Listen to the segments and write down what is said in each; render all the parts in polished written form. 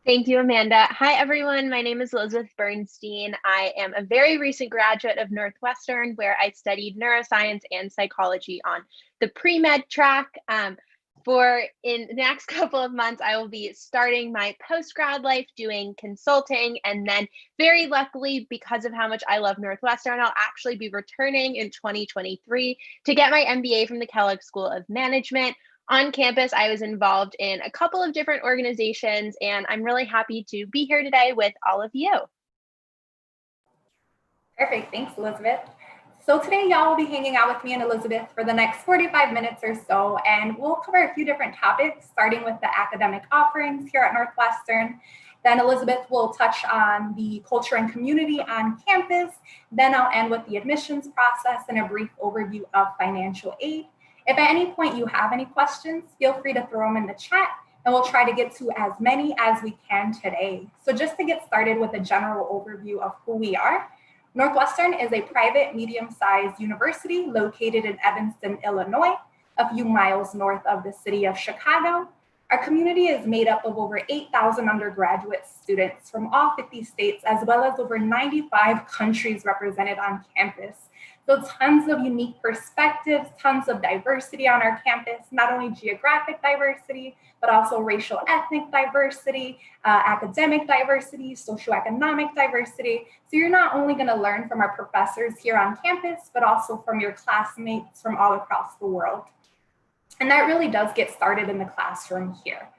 Thank you, Amanda. Hi, everyone. My name is Elizabeth Bernstein. I am a very recent graduate of Northwestern, where I studied neuroscience and psychology on the pre-med track. For in the next couple of months, I will be starting my post-grad life doing consulting. And then very luckily, because of how much I love Northwestern, I'll actually be returning in 2023 to get my MBA from the Kellogg School of Management. On campus, I was involved in a couple of different organizations, and I'm really happy to be here today with all of you. Perfect. Thanks, Elizabeth. So today, y'all will be hanging out with me and Elizabeth for the next 45 minutes or so, and we'll cover a few different topics, starting with the academic offerings here at Northwestern. Then Elizabeth will touch on the culture and community on campus. Then I'll end with the admissions process and a brief overview of financial aid. If at any point you have any questions, feel free to throw them in the chat, and we'll try to get to as many as we can today. So just to get started with a general overview of who we are, Northwestern is a private medium-sized university located in Evanston, Illinois, a few miles north of the city of Chicago. Our community is made up of over 8,000 undergraduate students from all 50 states, as well as over 95 countries represented on campus. So tons of unique perspectives, tons of diversity on our campus, not only geographic diversity, but also racial ethnic diversity, academic diversity, socioeconomic diversity. So you're not only gonna learn from our professors here on campus, but also from your classmates from all across the world. And that really does get started in the classroom here.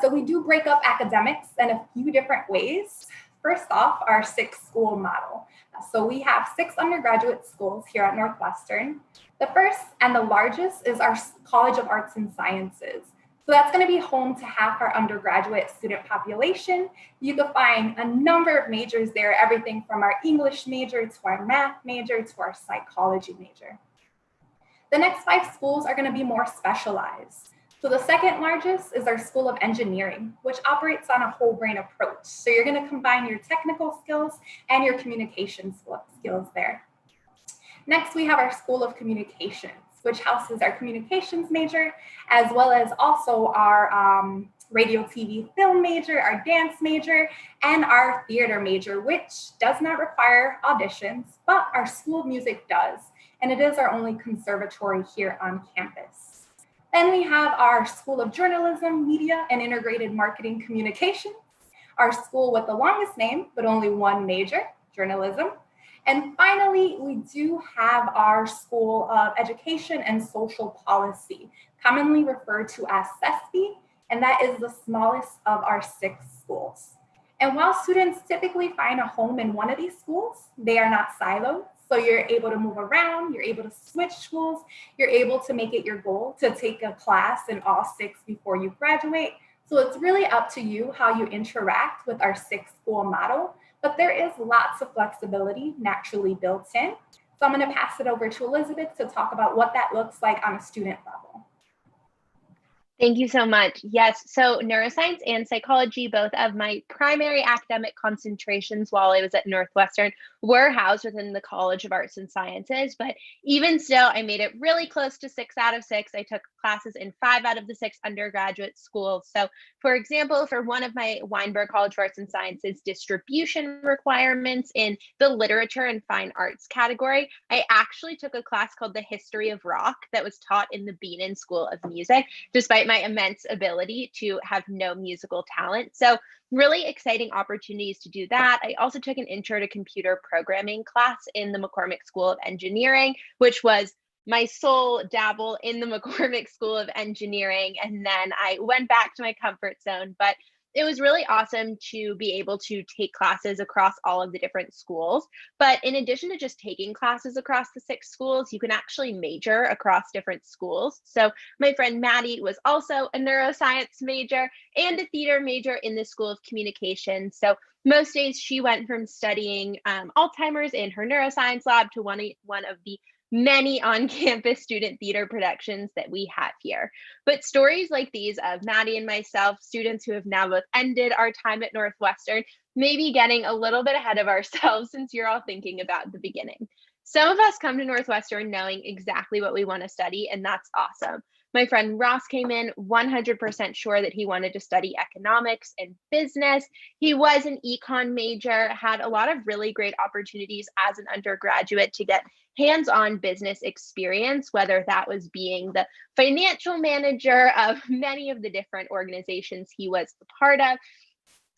So we do break up academics in a few different ways. First off, our 6-school model. So we have 6 undergraduate schools here at Northwestern. The first and the largest is our College of Arts and Sciences. So that's going to be home to half our undergraduate student population. You can find a number of majors there, everything from our English major to our math major to our psychology major. The next 5 schools are going to be more specialized. So the second largest is our School of Engineering, which operates on a whole brain approach. So you're going to combine your technical skills and your communication skills there. Next, we have our School of Communications, which houses our communications major, as well as also our radio, TV, film major, our dance major, and our theater major, which does not require auditions, but our School of Music does. And it is our only conservatory here on campus. Then we have our School of Journalism, Media, and Integrated Marketing Communications, our school with the longest name, but only one major, journalism. And finally, we do have our School of Education and Social Policy, commonly referred to as CESP, and that is the smallest of our 6 schools. And while students typically find a home in one of these schools, they are not siloed. So you're able to move around, you're able to switch schools, you're able to make it your goal to take a class in all 6 before you graduate. So it's really up to you how you interact with our 6-school model, but there is lots of flexibility naturally built in. So I'm going to pass it over to Elizabeth to talk about what that looks like on a student level. Thank you so much. Yes, so neuroscience and psychology, both of my primary academic concentrations while I was at Northwestern, were housed within the College of Arts and Sciences. But even still, I made it really close to 6 out of 6. I took classes in 5 out of the 6 undergraduate schools. So for example, for one of my Weinberg College of Arts and Sciences distribution requirements in the literature and fine arts category, I actually took a class called The History of Rock that was taught in the Beenan School of Music, despite my immense ability to have no musical talent. So really exciting opportunities to do that. I also took an intro to computer programming class in the McCormick School of Engineering, which was my sole dabble in the McCormick School of Engineering. And then I went back to my comfort zone, but it was really awesome to be able to take classes across all of the different schools. But in addition to just taking classes across the 6 schools, you can actually major across different schools. So my friend Maddie was also a neuroscience major and a theater major in the School of Communication. So most days she went from studying Alzheimer's in her neuroscience lab to one of the many on-campus student theater productions that we have here. But stories like these of Maddie and myself, students who have now both ended our time at Northwestern, may be getting a little bit ahead of ourselves since you're all thinking about the beginning. Some of us come to Northwestern knowing exactly what we want to study, and that's awesome. My friend Ross came in 100% sure that he wanted to study economics and business. He was an econ major, had a lot of really great opportunities as an undergraduate to get hands-on business experience, whether that was being the financial manager of many of the different organizations he was a part of,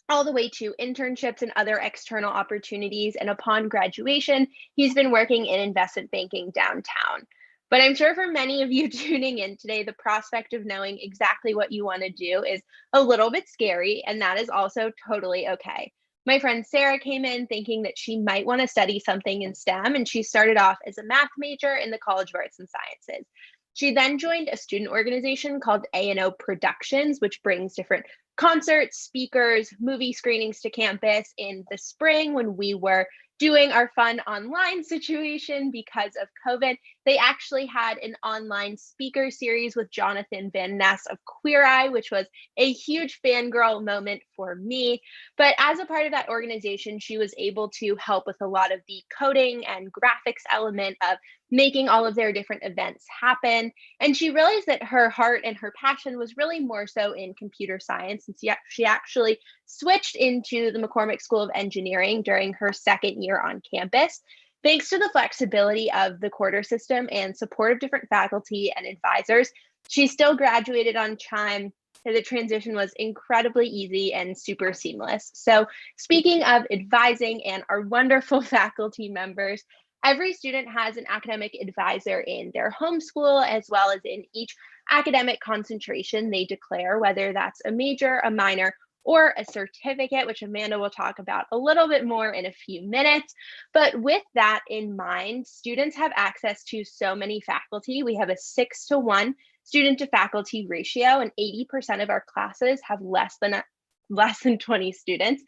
all the way to internships and other external opportunities. And upon graduation, he's been working in investment banking downtown. But I'm sure for many of you tuning in today, the prospect of knowing exactly what you want to do is a little bit scary, and that is also totally okay. My friend Sarah came in thinking that she might want to study something in STEM, and she started off as a math major in the College of Arts and Sciences. She then joined a student organization called A&O Productions, which brings different concerts, speakers, movie screenings to campus. In the spring, when we were doing our fun online situation because of COVID, they actually had an online speaker series with Jonathan Van Ness of Queer Eye, which was a huge fangirl moment for me. But as a part of that organization, she was able to help with a lot of the coding and graphics element of making all of their different events happen. And she realized that her heart and her passion was really more so in computer science. And so she actually switched into the McCormick School of Engineering during her second year on campus. Thanks to the flexibility of the quarter system and support of different faculty and advisors, she still graduated on time. The transition was incredibly easy and super seamless. So speaking of advising and our wonderful faculty members, every student has an academic advisor in their home school, as well as in each academic concentration they declare, whether that's a major, a minor, or a certificate, which Amanda will talk about a little bit more in a few minutes. But with that in mind, students have access to so many faculty. We have a 6-to-1 student to faculty ratio, and 80% of our classes have less than 20 students.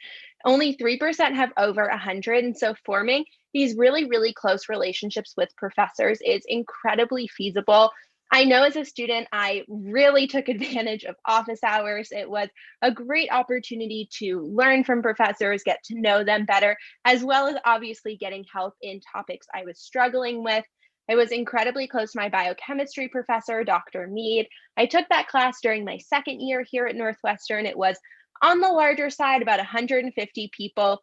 Only 3% have over 100. And so forming these really, really close relationships with professors is incredibly feasible. I know as a student, I really took advantage of office hours. It was a great opportunity to learn from professors, get to know them better, as well as obviously getting help in topics I was struggling with. I was incredibly close to my biochemistry professor, Dr. Mead. I took that class during my second year here at Northwestern. It was on the larger side, about 150 people.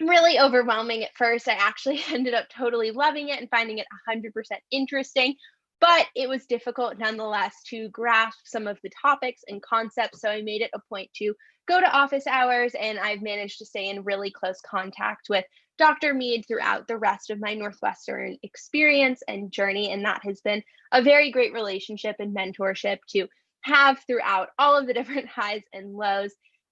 Really overwhelming at first. I actually ended up totally loving it and finding it 100% interesting, but it was difficult nonetheless to grasp some of the topics and concepts. So I made it a point to go to office hours, and I've managed to stay in really close contact with Dr. Mead throughout the rest of my Northwestern experience and journey. And that has been a very great relationship and mentorship to have throughout all of the different highs and lows.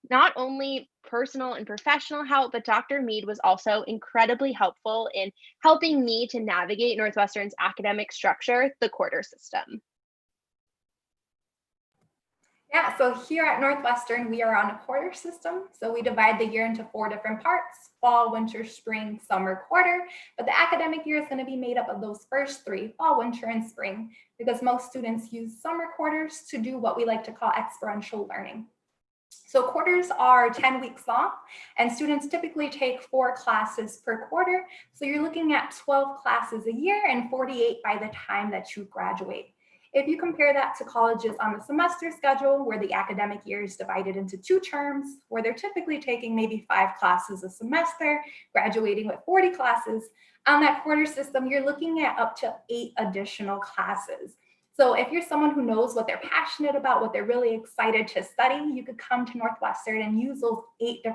Not only personal and professional help, but Dr. Mead was also incredibly helpful in helping me to navigate Northwestern's academic structure, the quarter system. Yeah, so here at Northwestern, we are on a quarter system. So we divide the year into 4 different parts: fall, winter, spring, summer, quarter. But the academic year is going to be made up of those first 3, fall, winter, and spring, because most students use summer quarters to do what we like to call experiential learning. So quarters are 10 weeks long, and students typically take 4 classes per quarter. So you're looking at 12 classes a year and 48 by the time that you graduate. If you compare that to colleges on the semester schedule, where the academic year is divided into 2 terms, where they're typically taking maybe 5 classes a semester, graduating with 40 classes, on that quarter system, you're looking at up to 8 additional classes. So if you're someone who knows what they're passionate about, what they're really excited to study, you could come to Northwestern and use those 8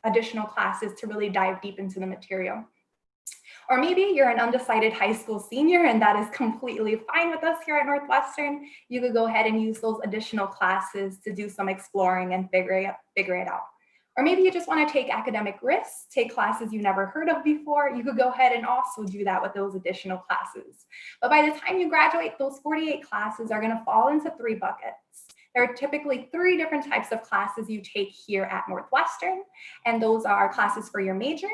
additional classes to really dive deep into the material. Or maybe you're an undecided high school senior, and that is completely fine with us here at Northwestern. You could go ahead and use those additional classes to do some exploring and figure it out. Or maybe you just want to take academic risks, take classes you never heard of before. You could go ahead and also do that with those additional classes. But by the time you graduate, those 48 classes are going to fall into 3 buckets. There are typically 3 different types of classes you take here at Northwestern, and those are classes for your major,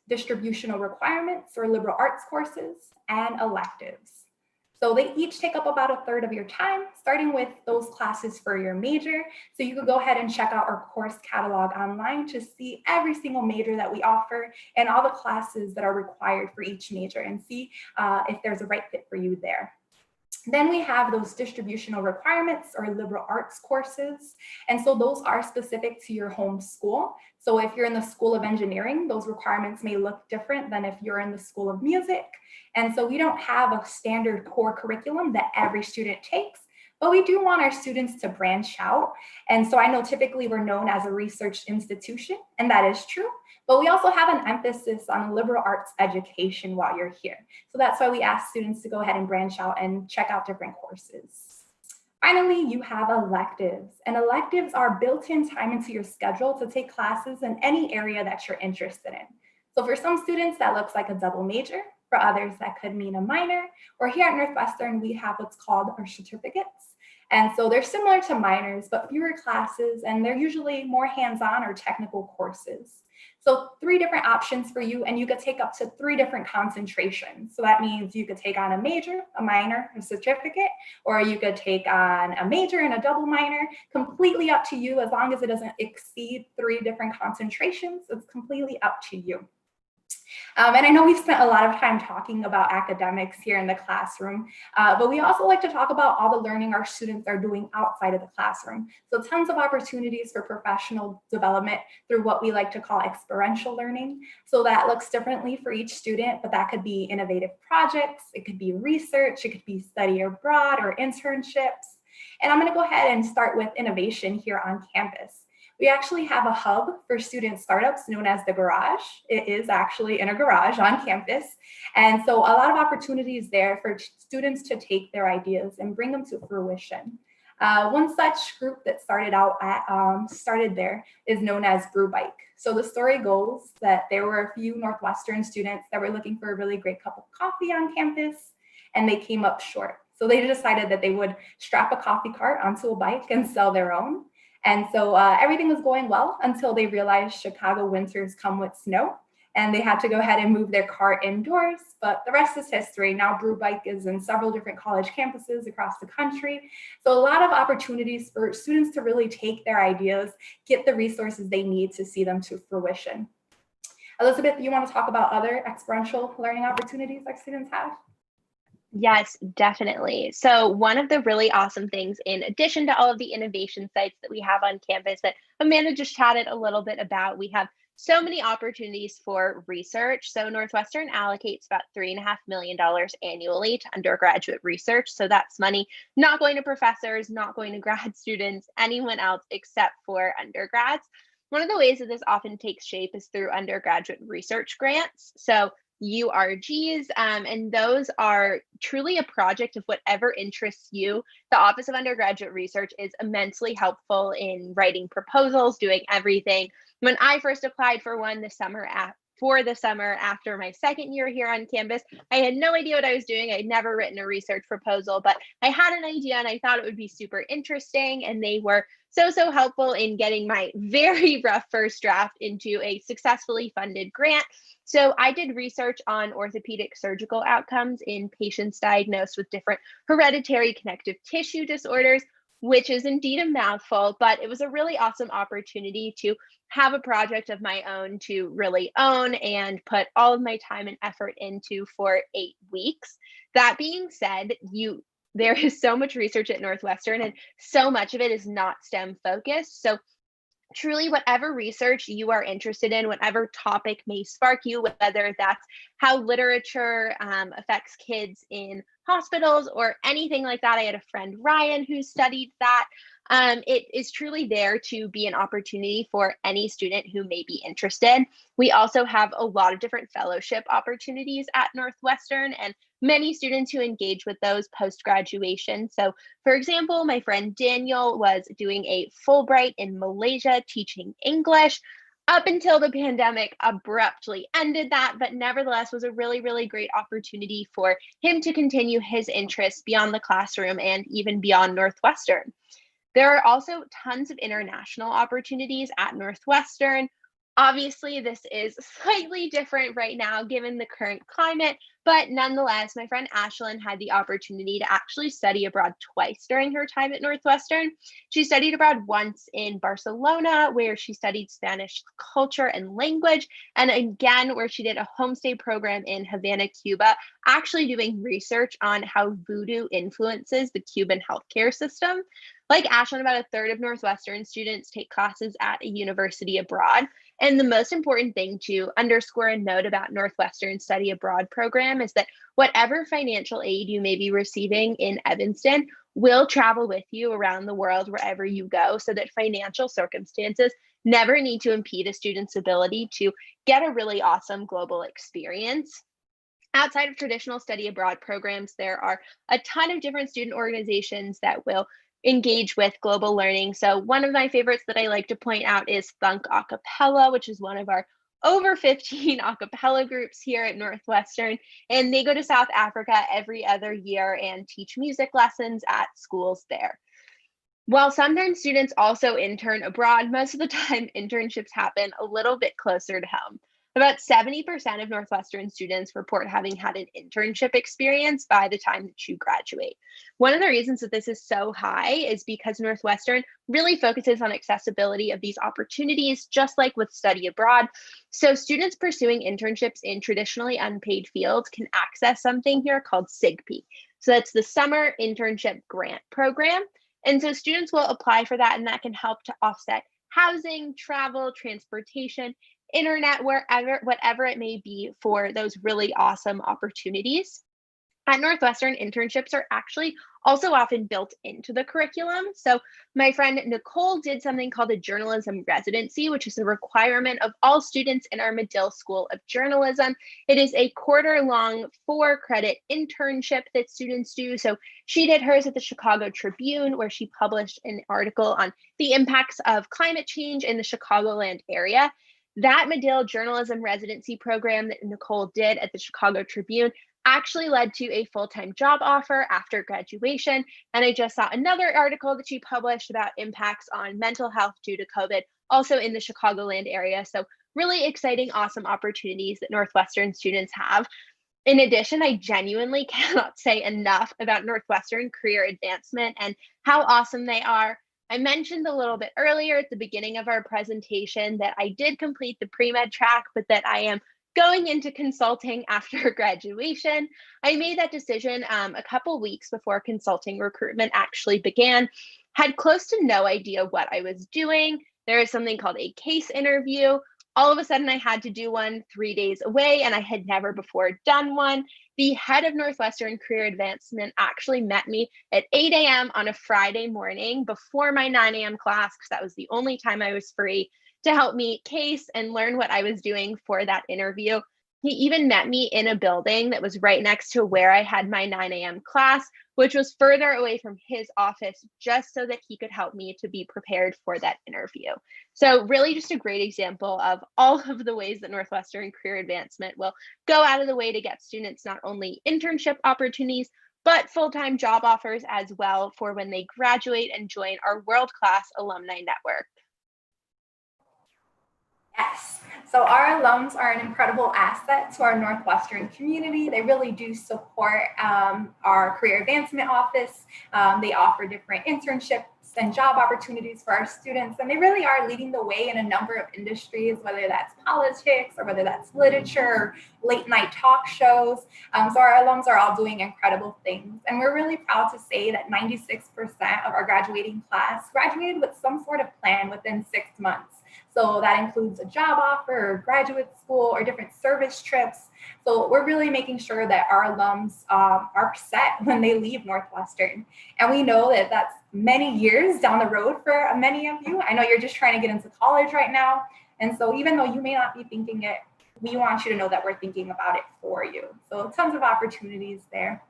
distributional requirements or liberal arts courses, and electives. So they each take up about 1/3 of your time, starting with those classes for your major. So you could go ahead and check out our course catalog online to see every single major that we offer and all the classes that are required for each major, and see if there's a right fit for you there. Then we have those distributional requirements or liberal arts courses. And so those are specific to your home school. So if you're in the School of Engineering, those requirements may look different than if you're in the School of Music. And so we don't have a standard core curriculum that every student takes, but we do want our students to branch out. And so I know typically we're known as a research institution, and that is true. But we also have an emphasis on liberal arts education while you're here. So that's why we ask students to go ahead and branch out and check out different courses. Finally, you have electives, and electives are built-in time into your schedule to take classes in any area that you're interested in. So for some students, that looks like a double major. For others, that could mean a minor. Or here at Northwestern, we have what's called our certificates. And so they're similar to minors, but fewer classes, and they're usually more hands-on or technical courses. So 3 different options for you, and you could take up to 3 different concentrations. So that means you could take on a major, a minor, a certificate, or you could take on a major and a double minor, completely up to you. As long as it doesn't exceed 3 different concentrations, it's completely up to you. And I know we've spent a lot of time talking about academics here in the classroom, but we also like to talk about all the learning our students are doing outside of the classroom. So tons of opportunities for professional development through what we like to call experiential learning. So that looks differently for each student, but that could be innovative projects, it could be research, it could be study abroad or internships. And I'm going to go ahead and start with innovation here on campus. We actually have a hub for student startups known as the Garage. It is actually in a garage on campus. And so a lot of opportunities there for students to take their ideas and bring them to fruition. One such group that started there is known as Brew Bike. So the story goes that there were a few Northwestern students that were looking for a really great cup of coffee on campus, and they came up short. So they decided that they would strap a coffee cart onto a bike and sell their own. And so everything was going well until they realized Chicago winters come with snow, and they had to go ahead and move their cart indoors. But the rest is history. Now Brew Bike is in several different college campuses across the country. So a lot of opportunities for students to really take their ideas, get the resources they need to see them to fruition. Elizabeth, you want to talk about other experiential learning opportunities our students have? Yes, definitely. So one of the really awesome things, in addition to all of the innovation sites that we have on campus that Amanda just chatted a little bit about, we have so many opportunities for research. So Northwestern allocates about $3.5 million annually to undergraduate research. So that's money not going to professors, not going to grad students, anyone else except for undergrads. One of the ways that this often takes shape is through undergraduate research grants. So URGs, and those are truly a project of whatever interests you. The Office of Undergraduate Research is immensely helpful in writing proposals, doing everything. When I first applied for one for the summer after my second year here on campus, I had no idea what I was doing. I'd never written a research proposal, but I had an idea and I thought it would be super interesting. And they were so helpful in getting my very rough first draft into a successfully funded grant. So I did research on orthopedic surgical outcomes in patients diagnosed with different hereditary connective tissue disorders, which is indeed a mouthful, but it was a really awesome opportunity to have a project of my own to really own and put all of my time and effort into for 8 weeks. That being said, there is so much research at Northwestern, and so much of it is not STEM focused. So truly, whatever research you are interested in, whatever topic may spark you, whether that's how literature affects kids in hospitals or anything like that. I had a friend, Ryan, who studied that. It is truly there to be an opportunity for any student who may be interested. We also have a lot of different fellowship opportunities at Northwestern, and many students who engage with those post-graduation. So for example, my friend Daniel was doing a Fulbright in Malaysia teaching English up until the pandemic abruptly ended that, but nevertheless was a really great opportunity for him to continue his interests beyond the classroom and even beyond Northwestern. There are also tons of international opportunities at Northwestern. Obviously, this is slightly different right now given the current climate, But nonetheless, my friend Ashlyn had the opportunity to actually study abroad twice during her time at Northwestern. She studied abroad once in Barcelona, where she studied Spanish culture and language, and again, where she did a homestay program in Havana, Cuba, actually doing research on how voodoo influences the Cuban healthcare system. Like Ashlyn, about a third of Northwestern students take classes at a university abroad. And the most important thing to underscore and note about Northwestern Study Abroad program is that whatever financial aid you may be receiving in Evanston will travel with you around the world wherever you go, so that financial circumstances never need to impede a student's ability to get a really awesome global experience. Outside of traditional study abroad programs, there are a ton of different student organizations that will engage with global learning. So one of my favorites that I like to point out is Thunk Acapella, which is one of our over 15 a cappella groups here at Northwestern. And they go to South Africa every other year and teach music lessons at schools there. While sometimes students also intern abroad, most of the time internships happen a little bit closer to home. About 70% of Northwestern students report having had an internship experience by the time that you graduate. One of the reasons that this is so high is because Northwestern really focuses on accessibility of these opportunities, just like with study abroad. So students pursuing internships in traditionally unpaid fields can access something here called SIGP. So that's the Summer Internship Grant Program. And so students will apply for that, and that can help to offset housing, travel, transportation, internet, wherever, whatever it may be, for those really awesome opportunities. At Northwestern, internships are actually also often built into the curriculum. So my friend Nicole did something called a journalism residency, which is a requirement of all students in our Medill School of Journalism. It is a quarter-long 4-credit internship that students do. So she did hers at the Chicago Tribune, where she published an article on the impacts of climate change in the Chicagoland area. That Medill journalism residency program that Nicole did at the Chicago Tribune actually led to a full-time job offer after graduation. And I just saw another article that she published about impacts on mental health due to COVID, also in the Chicagoland area. So really exciting, awesome opportunities that Northwestern students have. In addition, I genuinely cannot say enough about Northwestern career advancement and how awesome they are. I mentioned a little bit earlier at the beginning of our presentation that I did complete the pre-med track, but that I am going into consulting after graduation. I made that decision a couple weeks before consulting recruitment actually began. Had close to no idea what I was doing. There is something called a case interview. All of a sudden, I had to do one 3 days away, and I had never before done one. The head of Northwestern Career Advancement actually met me at 8 a.m. on a Friday morning before my 9 a.m. class, because that was the only time I was free, to help me case and learn what I was doing for that interview. He even met me in a building that was right next to where I had my 9 a.m. class, which was further away from his office, just so that he could help me to be prepared for that interview. So really just a great example of all of the ways that Northwestern Career Advancement will go out of the way to get students not only internship opportunities, but full-time job offers as well for when they graduate and join our world-class alumni network. Yes. So our alums are an incredible asset to our Northwestern community. They really do support our career advancement office. They offer different internships and job opportunities for our students, and they really are leading the way in a number of industries, whether that's politics or whether that's literature, late night talk shows. So our alums are all doing incredible things, and we're really proud to say that 96% of our graduating class graduated with some sort of plan within 6 months. So that includes a job offer or graduate school or different service trips. So we're really making sure that our alums are set when they leave Northwestern. And we know that that's many years down the road for many of you. I know you're just trying to get into college right now. And so even though you may not be thinking it, we want you to know that we're thinking about it for you. So tons of opportunities there.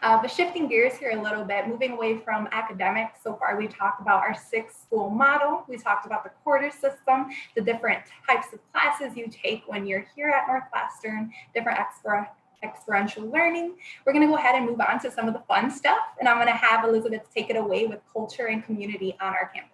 But shifting gears here a little bit, moving away from academics, so far we talked about our 6-school model. We talked about the quarter system, the different types of classes you take when you're here at Northwestern, different experiential learning. We're going to go ahead and move on to some of the fun stuff, and I'm going to have Elizabeth take it away with culture and community on our campus.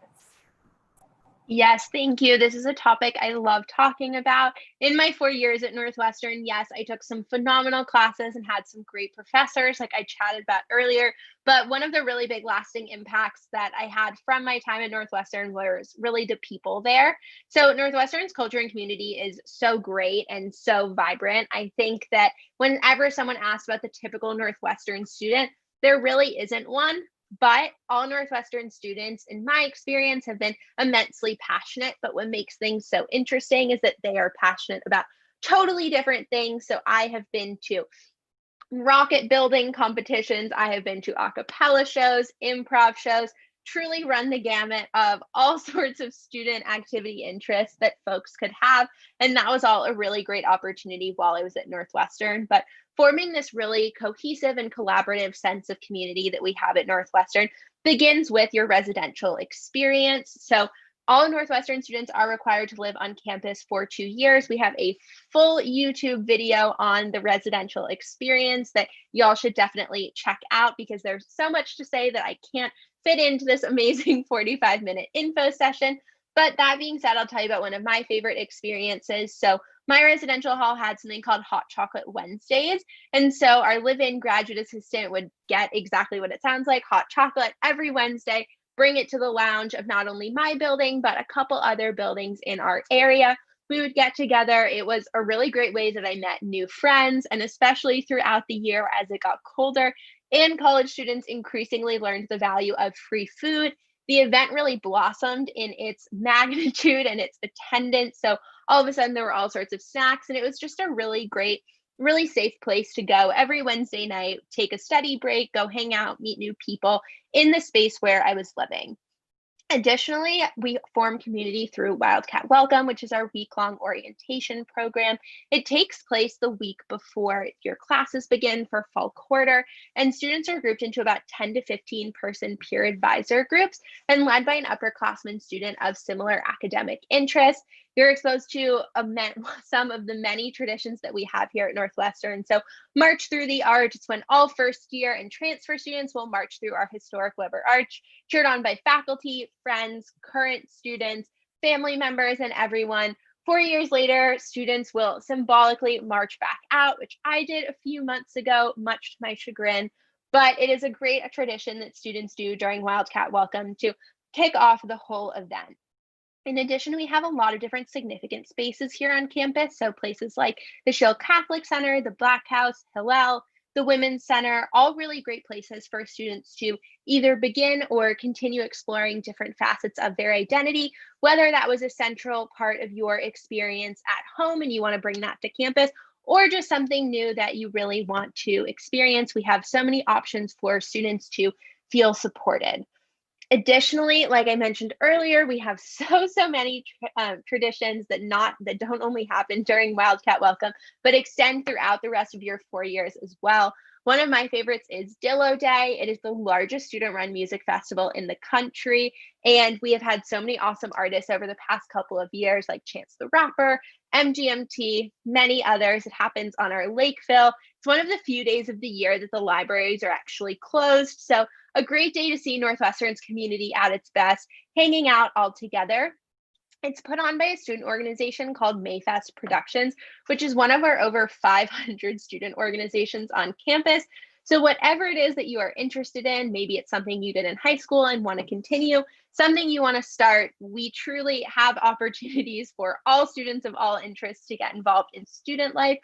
Yes, thank you. This is a topic I love talking about. In my 4 years at Northwestern, yes, I took some phenomenal classes and had some great professors, like I chatted about earlier. But one of the really big lasting impacts that I had from my time at Northwestern was really the people there. So, Northwestern's culture and community is so great and so vibrant. I think that whenever someone asks about the typical Northwestern student, there really isn't one. But all Northwestern students, in my experience, have been immensely passionate. But what makes things so interesting is that they are passionate about totally different things. So I have been to rocket building competitions, I have been to a cappella shows, improv shows, truly run the gamut of all sorts of student activity interests that folks could have. And that was all a really great opportunity while I was at Northwestern. But forming this really cohesive and collaborative sense of community that we have at Northwestern begins with your residential experience. So all Northwestern students are required to live on campus for 2 years. We have a full YouTube video on the residential experience that y'all should definitely check out because there's so much to say that I can't fit into this amazing 45-minute info session. But that being said, I'll tell you about one of my favorite experiences. So, my residential hall had something called Hot Chocolate Wednesdays. And so, our live in graduate assistant would get exactly what it sounds like, hot chocolate every Wednesday, bring it to the lounge of not only my building, but a couple other buildings in our area. We would get together. It was a really great way that I met new friends, and especially throughout the year as it got colder and college students increasingly learned the value of free food. The event really blossomed in its magnitude and its attendance. So all of a sudden, there were all sorts of snacks, and it was just a really great, really safe place to go every Wednesday night, take a study break, go hang out, meet new people in the space where I was living. Additionally, we form community through Wildcat Welcome, which is our week-long orientation program. It takes place the week before your classes begin for fall quarter, and students are grouped into about 10 to 15 person peer advisor groups and led by an upperclassman student of similar academic interests. You're exposed to some of the many traditions that we have here at Northwestern. So, March Through the Arch, it's when all first year and transfer students will march through our historic Weber Arch, cheered on by faculty, friends, current students, family members, and everyone. 4 years later, students will symbolically march back out, which I did a few months ago, much to my chagrin. But it is a great tradition that students do during Wildcat Welcome to kick off the whole event. In addition, we have a lot of different significant spaces here on campus. So places like the Shill Catholic Center, the Black House, Hillel, the Women's Center, all really great places for students to either begin or continue exploring different facets of their identity, whether that was a central part of your experience at home and you want to bring that to campus, or just something new that you really want to experience. We have so many options for students to feel supported. Additionally, like I mentioned earlier, we have so many traditions that don't only happen during Wildcat Welcome, but extend throughout the rest of your 4 years as well. One of my favorites is Dillo Day. It is the largest student-run music festival in the country, and we have had so many awesome artists over the past couple of years, like Chance the Rapper, MGMT, many others. It happens on our Lakeville. It's one of the few days of the year that the libraries are actually closed, so a great day to see Northwestern's community at its best, hanging out all together. It's put on by a student organization called Mayfest Productions, which is one of our over 500 student organizations on campus. So, whatever it is that you are interested in, maybe it's something you did in high school and want to continue, something you want to start, we truly have opportunities for all students of all interests to get involved in student life.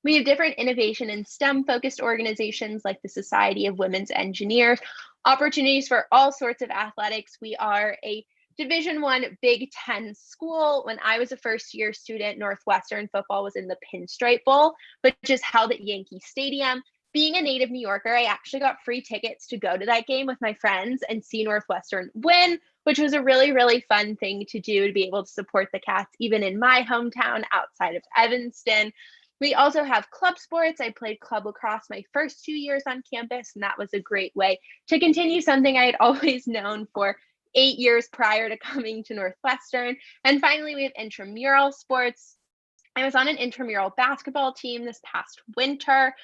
We have different innovation and STEM focused organizations like the Society of Women's Engineers, opportunities for all sorts of athletics. We are a Division I Big Ten school. When I was a first year student, Northwestern football was in the Pinstripe Bowl, which is held at Yankee Stadium. Being a native New Yorker, I actually got free tickets to go to that game with my friends and see Northwestern win, which was a really, really fun thing to do to be able to support the Cats, even in my hometown outside of Evanston. We also have club sports. I played club lacrosse my first 2 years on campus, and that was a great way to continue something I had always known for 8 years prior to coming to Northwestern. And finally, we have intramural sports. I was on an intramural basketball team this past winter.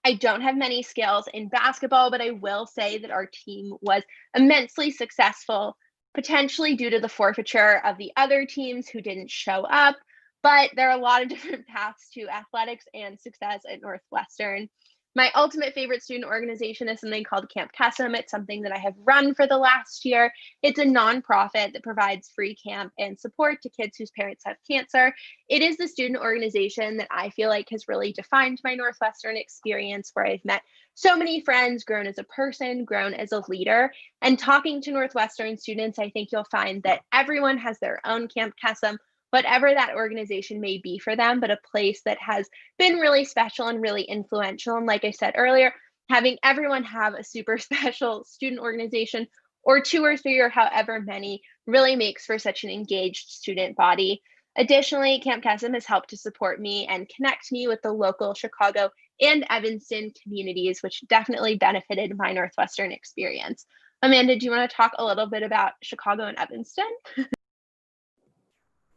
I don't have many skills in basketball, but I will say that our team was immensely successful potentially due to the forfeiture of the other teams who didn't show up. But there are a lot of different paths to athletics and success at Northwestern. My ultimate favorite student organization is something called Camp Kesem. It's something that I have run for the last year. It's a nonprofit that provides free camp and support to kids whose parents have cancer. It is the student organization that I feel like has really defined my Northwestern experience, where I've met so many friends, grown as a person, grown as a leader. And talking to Northwestern students, I think you'll find that everyone has their own Camp Kesem, whatever that organization may be for them, but a place that has been really special and really influential. And like I said earlier, having everyone have a super special student organization or 2 or 3 or however many really makes for such an engaged student body. Additionally, Camp Kesem has helped to support me and connect me with the local Chicago and Evanston communities, which definitely benefited my Northwestern experience. Amanda, do you want to talk a little bit about Chicago and Evanston?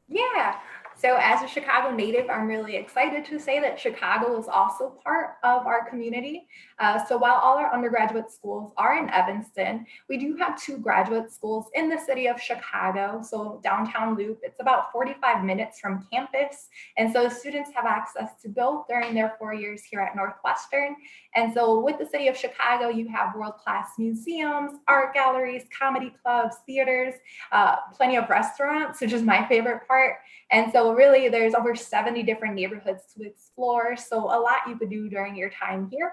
Yeah. So as a Chicago native, I'm really excited to say that Chicago is also part of our community. So while all our undergraduate schools are in Evanston, we do have 2 graduate schools in the city of Chicago. So downtown Loop, it's about 45 minutes from campus. And so students have access to both during their 4 years here at Northwestern. And so with the city of Chicago, you have world-class museums, art galleries, comedy clubs, theaters, plenty of restaurants, which is my favorite part. And so really there's over 70 different neighborhoods to explore. So a lot you could do during your time here.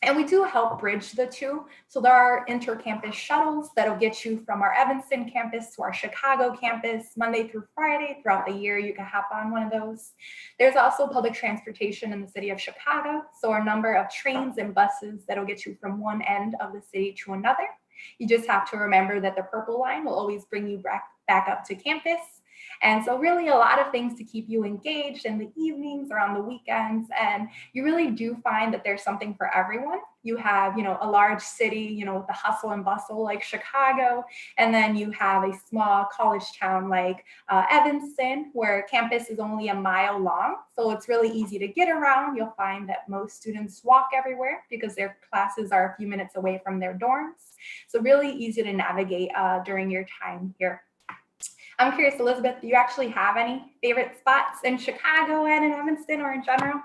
And we do help bridge the two. So there are inter-campus shuttles that'll get you from our Evanston campus to our Chicago campus Monday through Friday. Throughout the year, you can hop on one of those. There's also public transportation in the city of Chicago. So a number of trains and buses that'll get you from one end of the city to another. You just have to remember that the Purple Line will always bring you back up to campus. And so really a lot of things to keep you engaged in the evenings or on the weekends. And you really do find that there's something for everyone. You have, a large city, with the hustle and bustle like Chicago. And then you have a small college town like Evanston, where campus is only a mile long. So it's really easy to get around. You'll find that most students walk everywhere because their classes are a few minutes away from their dorms. So really easy to navigate during your time here. I'm curious, Elizabeth, do you actually have any favorite spots in Chicago and in Evanston or in general?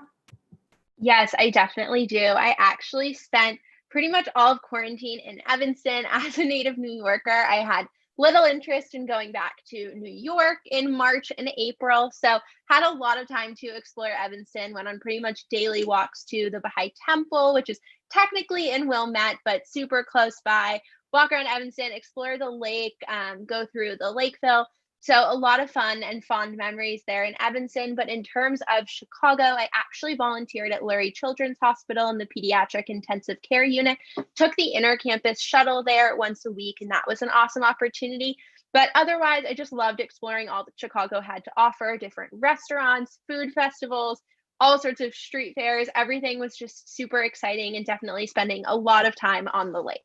Yes, I definitely do. I actually spent pretty much all of quarantine in Evanston. As a native New Yorker, I had little interest in going back to New York in March and April. So had a lot of time to explore Evanston, went on pretty much daily walks to the Baha'i Temple, which is technically in Wilmette, but super close by. Walk around Evanston, explore the lake, go through the Lakeville. So a lot of fun and fond memories there in Evanston. But in terms of Chicago, I actually volunteered at Lurie Children's Hospital in the pediatric intensive care unit, took the inter-campus shuttle there once a week, and that was an awesome opportunity. But otherwise, I just loved exploring all that Chicago had to offer, different restaurants, food festivals, all sorts of street fairs. Everything was just super exciting and definitely spending a lot of time on the lake.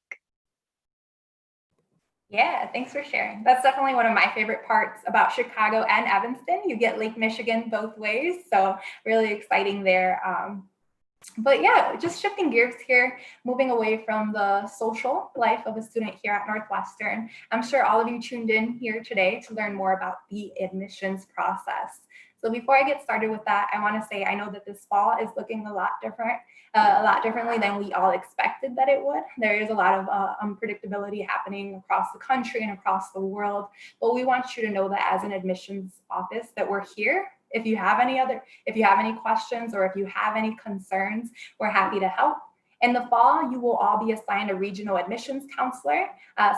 Yeah, thanks for sharing. That's definitely one of my favorite parts about Chicago and Evanston. You get Lake Michigan both ways, so really exciting there. But yeah, just shifting gears here, moving away from the social life of a student here at Northwestern. I'm sure all of you tuned in here today to learn more about the admissions process. So before I get started with that, I want to say I know that this fall is looking a lot differently than we all expected that it would. There is a lot of unpredictability happening across the country and across the world. But we want you to know that as an admissions office that we're here. If you have any questions or if you have any concerns, we're happy to help. In the fall, you will all be assigned a regional admissions counselor.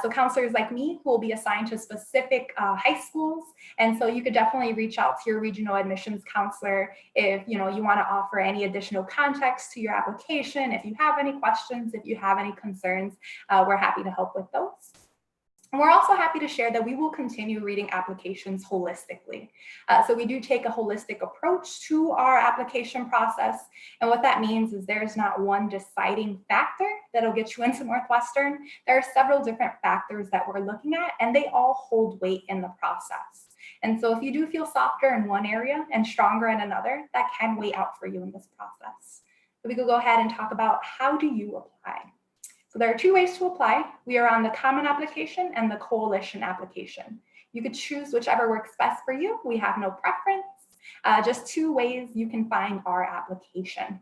So counselors like me who will be assigned to specific high schools. And so you could definitely reach out to your regional admissions counselor if you want to offer any additional context to your application. If you have any questions, if you have any concerns, we're happy to help with those. And we're also happy to share that we will continue reading applications holistically. So we do take a holistic approach to our application process. And what that means is there's not one deciding factor that'll get you into Northwestern. There are several different factors that we're looking at, and they all hold weight in the process. And so if you do feel softer in one area and stronger in another, that can weigh out for you in this process. So we could go ahead and talk about how do you apply. So So there are two ways to apply. We are on the common application and the coalition application. You could choose whichever works best for you. We have no preference, just two ways you can find our application.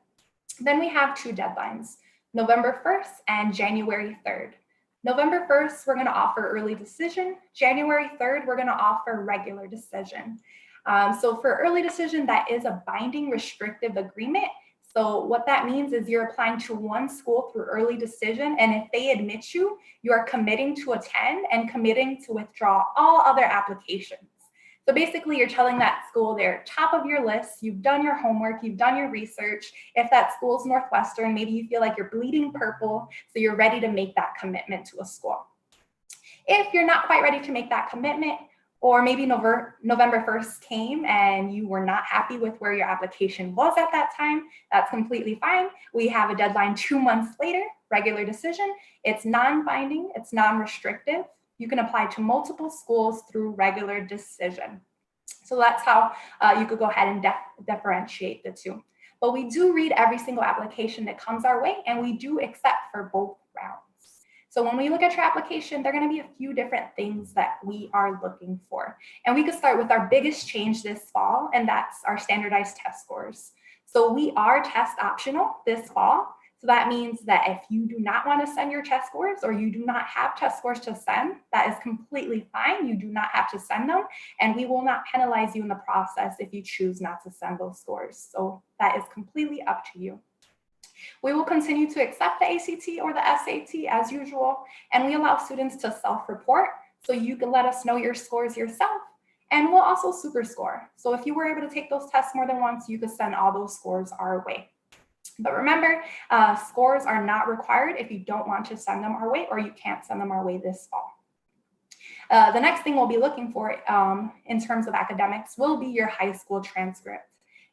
Then we have two deadlines, November 1st and January 3rd. November 1st, we're going to offer early decision. January 3rd, we're going to offer regular decision. So for early decision, that is a binding restrictive agreement. So what that means is you're applying to one school through early decision, and if they admit you, you are committing to attend and committing to withdraw all other applications. So basically, you're telling that school they're top of your list, you've done your homework, you've done your research. If that school's Northwestern, maybe you feel like you're bleeding purple, so you're ready to make that commitment to a school. If you're not quite ready to make that commitment, or maybe November 1st came and you were not happy with where your application was at that time, that's completely fine. We have a deadline 2 months later, regular decision. It's non-binding, it's non-restrictive. You can apply to multiple schools through regular decision. So that's how you could go ahead and differentiate the two. But we do read every single application that comes our way, and we do accept for both rounds. So when we look at your application, there are going to be a few different things that we are looking for. And we could start with our biggest change this fall, and that's our standardized test scores. So we are test optional this fall. So that means that if you do not want to send your test scores, or you do not have test scores to send, that is completely fine. You do not have to send them, and we will not penalize you in the process if you choose not to send those scores. So that is completely up to you. We will continue to accept the ACT or the SAT as usual, and we allow students to self-report, so you can let us know your scores yourself, and we'll also super score. So if you were able to take those tests more than once, you could send all those scores our way. But remember, scores are not required if you don't want to send them our way, or you can't send them our way this fall. The next thing we'll be looking for in terms of academics will be your high school transcript.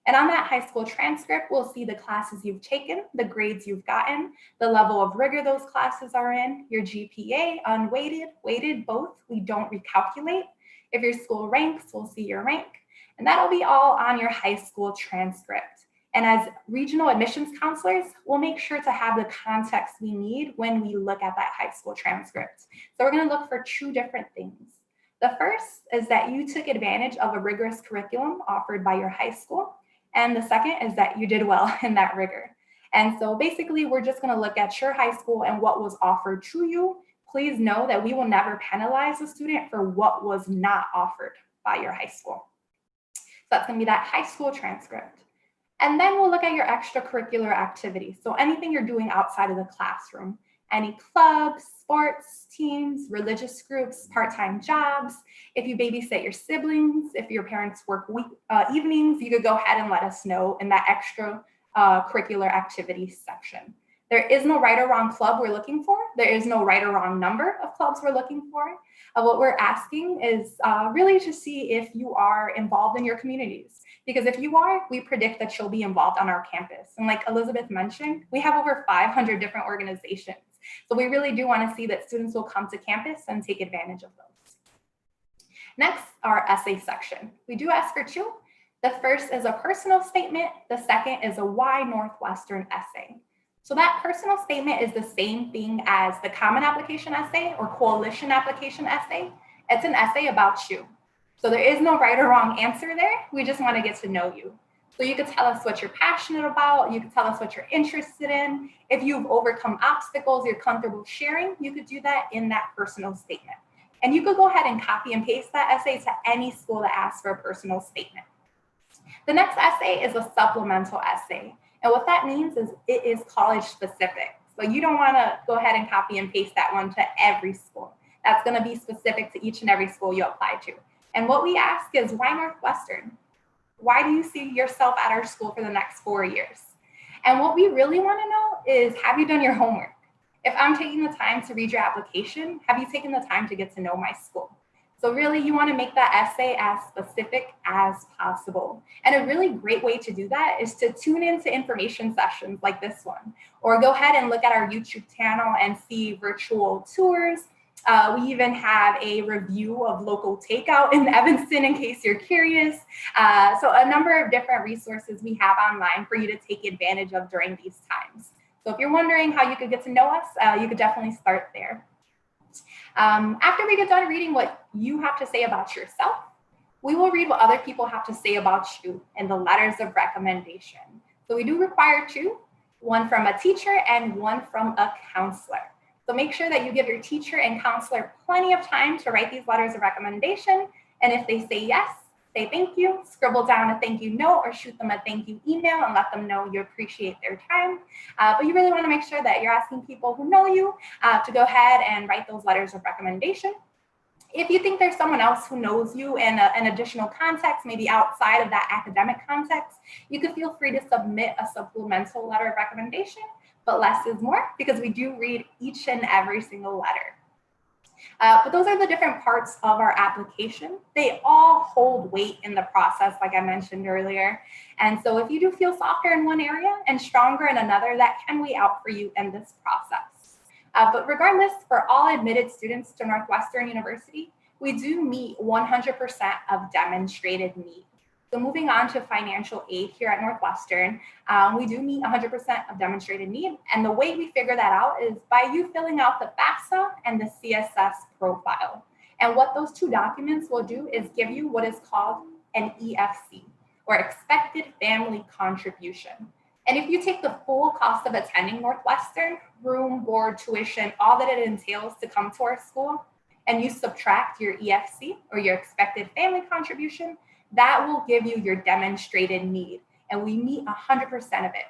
And on that high school transcript, we'll see the classes you've taken, the grades you've gotten, the level of rigor those classes are in, your GPA, unweighted, weighted, both. We don't recalculate. If your school ranks, we'll see your rank. And that'll be all on your high school transcript. And as regional admissions counselors, we'll make sure to have the context we need when we look at that high school transcript. So we're going to look for two different things. The first is that you took advantage of a rigorous curriculum offered by your high school. And the second is that you did well in that rigor. And so basically, we're just going to look at your high school and what was offered to you. Please know that we will never penalize a student for what was not offered by your high school. So that's going to be that high school transcript. And then we'll look at your extracurricular activities. So anything you're doing outside of the classroom, any clubs, sports, teams, religious groups, part-time jobs. If you babysit your siblings, if your parents work evenings, you could go ahead and let us know in that extracurricular activities section. There is no right or wrong club we're looking for. There is no right or wrong number of clubs we're looking for. What we're asking is really to see if you are involved in your communities. Because if you are, we predict that you'll be involved on our campus. And like Elizabeth mentioned, we have over 500 different organizations. So we really do want to see that students will come to campus and take advantage of those. Next, our essay section. We do ask for two. The first is a personal statement. The second is a why Northwestern essay. So that personal statement is the same thing as the common application essay or coalition application essay. It's an essay about you. So there is no right or wrong answer there. We just want to get to know you. So you could tell us what you're passionate about. You could tell us what you're interested in. If you've overcome obstacles you're comfortable sharing, you could do that in that personal statement. And you could go ahead and copy and paste that essay to any school that asks for a personal statement. The next essay is a supplemental essay. And what that means is it is college specific. So you don't want to go ahead and copy and paste that one to every school. That's going to be specific to each and every school you apply to. And what we ask is, why Northwestern? Why do you see yourself at our school for the next 4 years? And what we really want to know is, have you done your homework? If I'm taking the time to read your application, have you taken the time to get to know my school? So really, you want to make that essay as specific as possible. And a really great way to do that is to tune into information sessions like this one, or go ahead and look at our YouTube channel and see virtual tours. We even have a review of local takeout in Evanston in case you're curious. So a number of different resources we have online for you to take advantage of during these times. So if you're wondering how you could get to know us, you could definitely start there. After we get done reading what you have to say about yourself, we will read what other people have to say about you in the letters of recommendation. So we do require two, one from a teacher and one from a counselor. So make sure that you give your teacher and counselor plenty of time to write these letters of recommendation. And if they say yes, say thank you, scribble down a thank you note or shoot them a thank you email and let them know you appreciate their time. But you really want to make sure that you're asking people who know you to go ahead and write those letters of recommendation. If you think there's someone else who knows you in an additional context, maybe outside of that academic context, you can feel free to submit a supplemental letter of recommendation, but less is more because we do read each and every single letter. But those are the different parts of our application. They all hold weight in the process, like I mentioned earlier. And so if you do feel softer in one area and stronger in another, that can weigh out for you in this process. But regardless, for all admitted students to Northwestern University, we do meet 100% of demonstrated need. So moving on to financial aid here at Northwestern, we do meet 100% of demonstrated need. And the way we figure that out is by you filling out the FAFSA and the CSS profile. And what those two documents will do is give you what is called an EFC, or expected family contribution. And if you take the full cost of attending Northwestern, room, board, tuition, all that it entails to come to our school, and you subtract your EFC or your expected family contribution, that will give you your demonstrated need. And we meet 100% of it.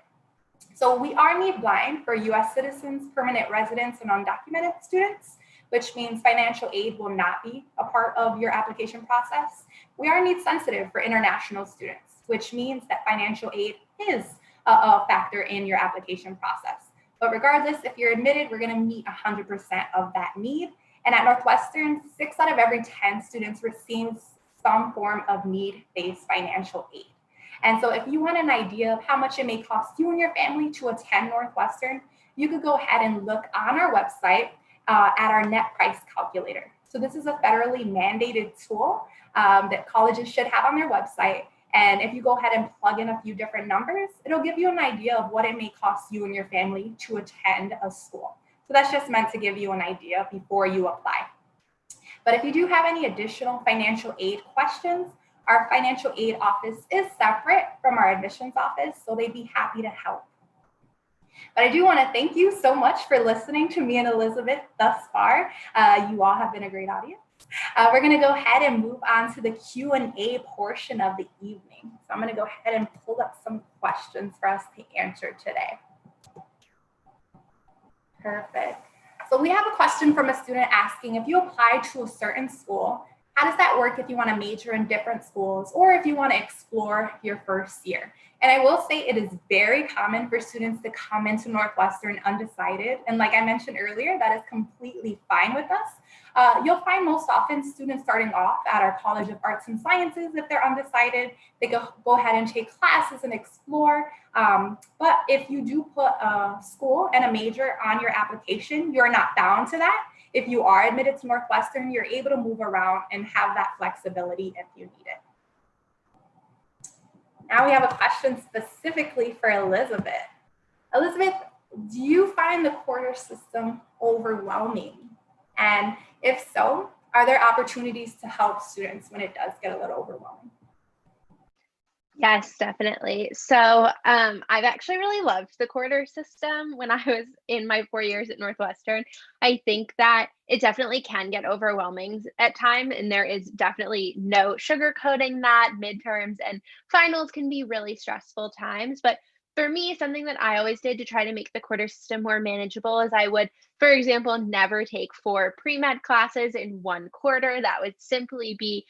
So we are need blind for US citizens, permanent residents, and undocumented students, which means financial aid will not be a part of your application process. We are need sensitive for international students, which means that financial aid is a factor in your application process. But regardless, if you're admitted, we're gonna meet 100% of that need. And at Northwestern, 6 out of every 10 students receives some form of need-based financial aid. And so if you want an idea of how much it may cost you and your family to attend Northwestern, you could go ahead and look on our website at our net price calculator. So this is a federally mandated tool that colleges should have on their website. And if you go ahead and plug in a few different numbers, it'll give you an idea of what it may cost you and your family to attend a school. So that's just meant to give you an idea before you apply. But if you do have any additional financial aid questions, our financial aid office is separate from our admissions office, so they'd be happy to help. But I do want to thank you so much for listening to me and Elizabeth thus far. You all have been a great audience. We're going to go ahead and move on to the Q&A portion of the evening. So I'm going to go ahead and pull up some questions for us to answer today. Perfect. So we have a question from a student asking, if you apply to a certain school, how does that work if you want to major in different schools or if you want to explore your first year? And I will say it is very common for students to come into Northwestern undecided. And like I mentioned earlier, that is completely fine with us. You'll find most often students starting off at our College of Arts and Sciences, if they're undecided, they go ahead and take classes and explore. But if you do put a school and a major on your application, you're not bound to that. If you are admitted to Northwestern, you're able to move around and have that flexibility if you need it. Now we have a question specifically for Elizabeth. Elizabeth, do you find the quarter system overwhelming? And if so, are there opportunities to help students when it does get a little overwhelming? Yes, definitely. So I've actually really loved the quarter system when I was in my 4 years at Northwestern. I think that it definitely can get overwhelming at times, and there is definitely no sugarcoating that. Midterms and finals can be really stressful times. But for me, something that I always did to try to make the quarter system more manageable is I would, for example, never take 4 pre-med classes in one quarter. That would simply be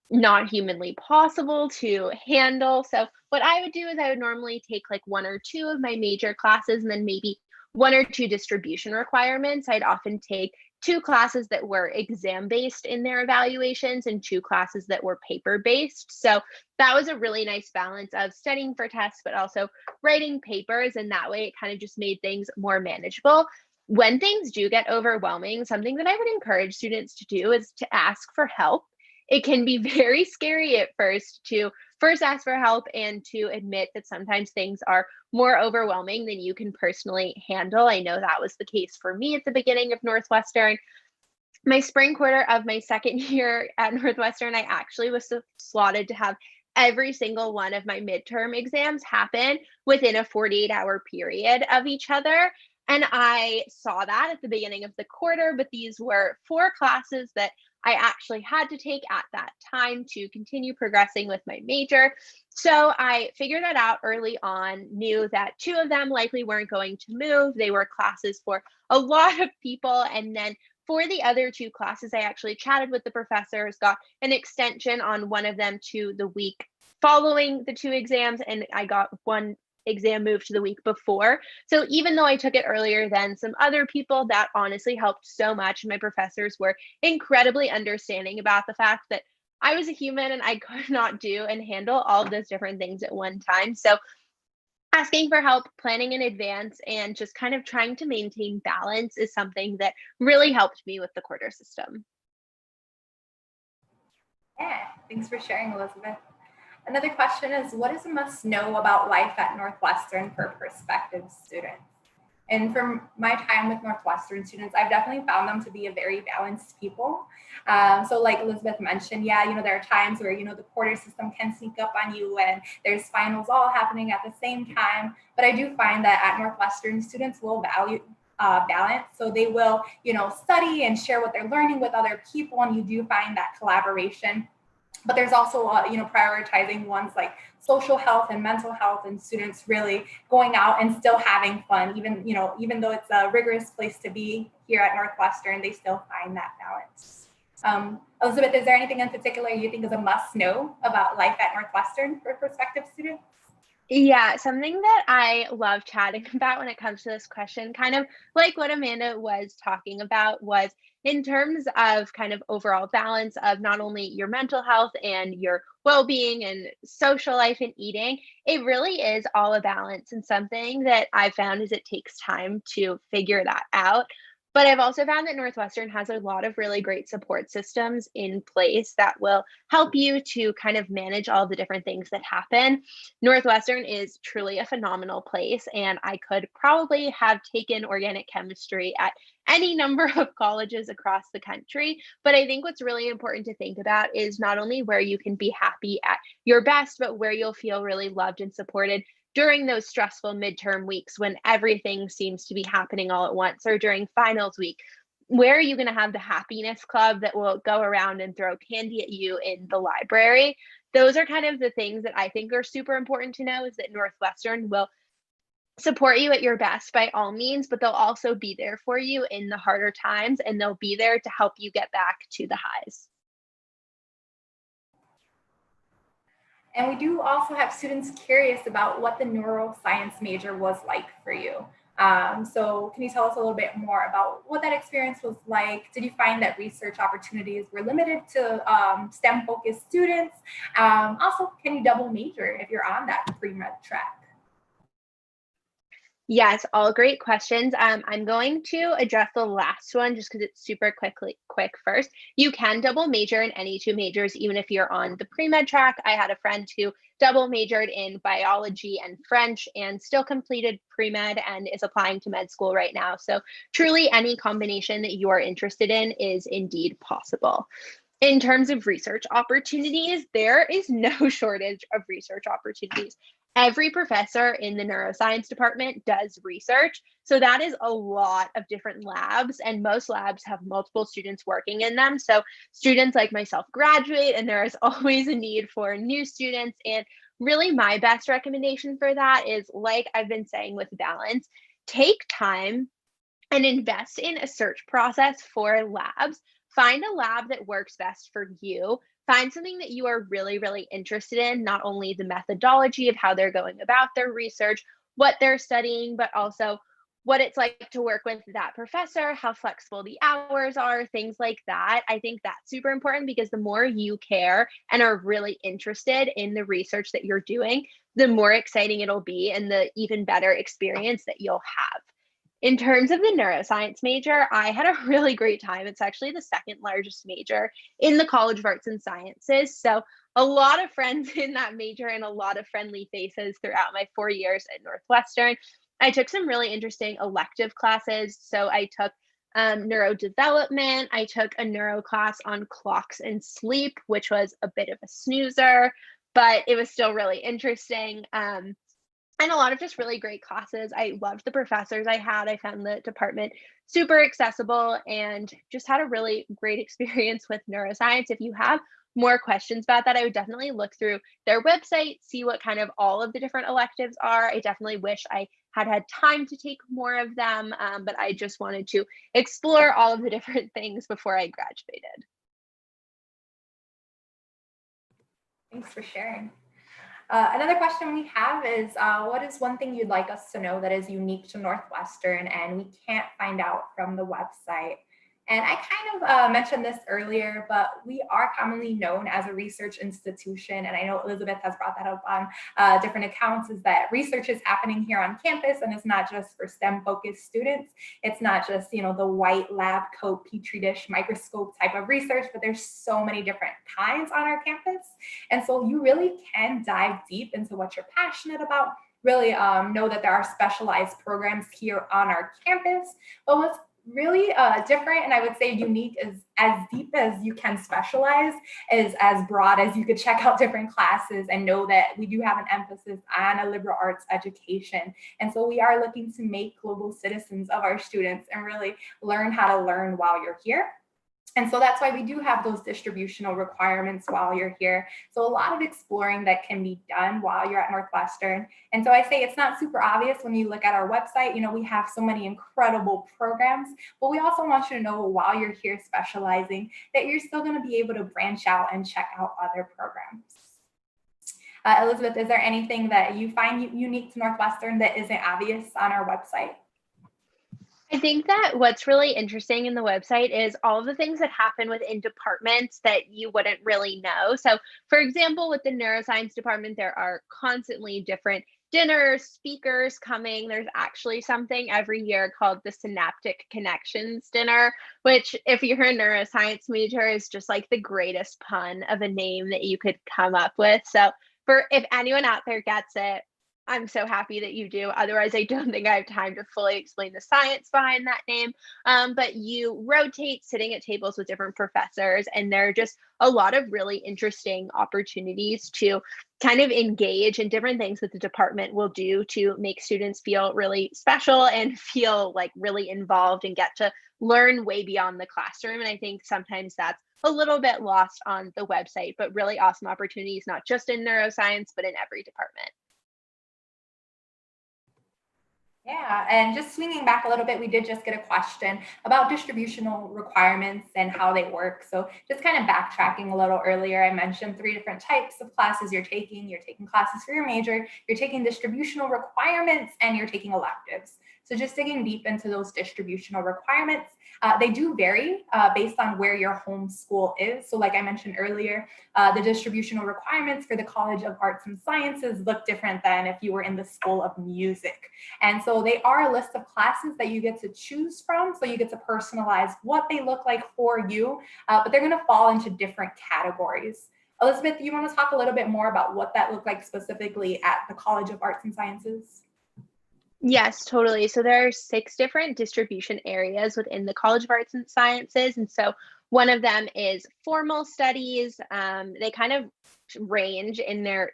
not humanly possible to handle. So what I would do is I would normally take like 1 or 2 of my major classes and then maybe 1 or 2 distribution requirements. I'd often take 2 classes that were exam based in their evaluations and 2 classes that were paper based. So that was a really nice balance of studying for tests, but also writing papers. And that way it kind of just made things more manageable. When things do get overwhelming, something that I would encourage students to do is to ask for help. it can be very scary at first to first ask for help and to admit that sometimes things are more overwhelming than you can personally handle. I know that was the case for me at the beginning of Northwestern. My spring quarter of my second year at Northwestern, I actually was slotted to have every single one of my midterm exams happen within a 48-hour period of each other. And I saw that at the beginning of the quarter, but these were 4 classes that I actually had to take at that time to continue progressing with my major. So I figured that out early on, knew that 2 of them likely weren't going to move. They were classes for a lot of people. And then for the other 2 classes, I actually chatted with the professors, got an extension on one of them to the week following the 2 exams, and I got one exam moved to the week before. So even though I took it earlier than some other people, that honestly helped so much. My professors were incredibly understanding about the fact that I was a human and I could not do and handle all of those different things at one time. So asking for help, planning in advance, and just kind of trying to maintain balance is something that really helped me with the quarter system. Yeah, thanks for sharing, Elizabeth. Another question is, what is a must know about life at Northwestern for prospective students? And from my time with Northwestern students, I've definitely found them to be a very balanced people. So like Elizabeth mentioned, yeah, there are times where, the quarter system can sneak up on you and there's finals all happening at the same time. But I do find that at Northwestern, students will value balance. So they will, study and share what they're learning with other people. And you do find that collaboration. But there's also, prioritizing ones like social health and mental health, and students really going out and still having fun, even though it's a rigorous place to be here at Northwestern, they still find that balance. Elizabeth, is there anything in particular you think is a must know about life at Northwestern for prospective students? Yeah, something that I love chatting about when it comes to this question, kind of like what Amanda was talking about, was in terms of kind of overall balance of not only your mental health and your well being and social life and eating, it really is all a balance. And something that I found is it takes time to figure that out. But I've also found that Northwestern has a lot of really great support systems in place that will help you to kind of manage all the different things that happen. Northwestern is truly a phenomenal place, and I could probably have taken organic chemistry at any number of colleges across the country. But I think what's really important to think about is not only where you can be happy at your best, but where you'll feel really loved and supported during those stressful midterm weeks when everything seems to be happening all at once, or during finals week. Where are you going to have the happiness club that will go around and throw candy at you in the library? Those are kind of the things that I think are super important to know, is that Northwestern will support you at your best by all means, but they'll also be there for you in the harder times, and they'll be there to help you get back to the highs. And we do also have students curious about what the neuroscience major was like for you. So can you tell us a little bit more about what that experience was like? Did you find that research opportunities were limited to STEM-focused students? Also, can you double major if you're on that pre-med track? Yes, all great questions. I'm going to address the last one just because it's super quick first. You can double major in any 2 majors, even if you're on the pre-med track. I had a friend who double majored in biology and French and still completed pre-med and is applying to med school right now. So truly any combination that you are interested in is indeed possible. In terms of research opportunities, there is no shortage of research opportunities. Every professor in the neuroscience department does research. So that is a lot of different labs, and most labs have multiple students working in them. So students like myself graduate, and there is always a need for new students. And really, my best recommendation for that is, like I've been saying with balance, take time and invest in a search process for labs. Find a lab that works best for you. Find something that you are really, really interested in, not only the methodology of how they're going about their research, what they're studying, but also what it's like to work with that professor, how flexible the hours are, things like that. I think that's super important, because the more you care and are really interested in the research that you're doing, the more exciting it'll be and the even better experience that you'll have. In terms of the neuroscience major, I had a really great time. It's actually the second largest major in the College of Arts and Sciences. So, a lot of friends in that major and a lot of friendly faces throughout my 4 years at Northwestern. I took some really interesting elective classes. So, I took neurodevelopment. I took a neuro class on clocks and sleep, which was a bit of a snoozer, but it was still really interesting. And a lot of just really great classes. I loved the professors I had. I found the department super accessible and just had a really great experience with neuroscience. If you have more questions about that, I would definitely look through their website, see what kind of all of the different electives are. I definitely wish I had had time to take more of them, but I just wanted to explore all of the different things before I graduated. Thanks for sharing. Another question we have is, what is one thing you'd like us to know that is unique to Northwestern and we can't find out from the website? And I kind of mentioned this earlier, but we are commonly known as a research institution. And I know Elizabeth has brought that up on different accounts, is that research is happening here on campus, and it's not just for STEM focused students. It's not just, the white lab coat, petri dish, microscope type of research, but there's so many different kinds on our campus. And so you really can dive deep into what you're passionate about, really know that there are specialized programs here on our campus. But what's really different, and I would say unique, is as deep as you can specialize, is as broad as you could check out different classes and know that we do have an emphasis on a liberal arts education. And so we are looking to make global citizens of our students and really learn how to learn while you're here. And so that's why we do have those distributional requirements while you're here. So a lot of exploring that can be done while you're at Northwestern. And so I say it's not super obvious when you look at our website. We have so many incredible programs, but we also want you to know while you're here specializing that you're still going to be able to branch out and check out other programs. Elizabeth, is there anything that you find unique to Northwestern that isn't obvious on our website? I think that what's really interesting in the website is all of the things that happen within departments that you wouldn't really know. So, for example, with the neuroscience department, there are constantly different dinners, speakers coming. There's actually something every year called the Synaptic Connections Dinner, which, if you're a neuroscience major, is just like the greatest pun of a name that you could come up with. So, for if anyone out there gets it, I'm so happy that you do. Otherwise, I don't think I have time to fully explain the science behind that name. But you rotate sitting at tables with different professors, and there are just a lot of really interesting opportunities to kind of engage in different things that the department will do to make students feel really special and feel like really involved and get to learn way beyond the classroom. And I think sometimes that's a little bit lost on the website, but really awesome opportunities, not just in neuroscience, but in every department. Yeah, and just swinging back a little bit, we did just get a question about distributional requirements and how they work. So just kind of backtracking a little earlier, I mentioned 3 different types of classes you're taking. You're taking classes for your major, you're taking distributional requirements, and you're taking electives. So just digging deep into those distributional requirements, they do vary based on where your home school is. So like I mentioned earlier, the distributional requirements for the College of Arts and Sciences look different than if you were in the School of Music. And so they are a list of classes that you get to choose from. So you get to personalize what they look like for you, but they're going to fall into different categories. Elizabeth, do you want to talk a little bit more about what that looked like specifically at the College of Arts and Sciences? Yes, totally. So there are 6 different distribution areas within the College of Arts and Sciences. And so one of them is formal studies. They kind of range in their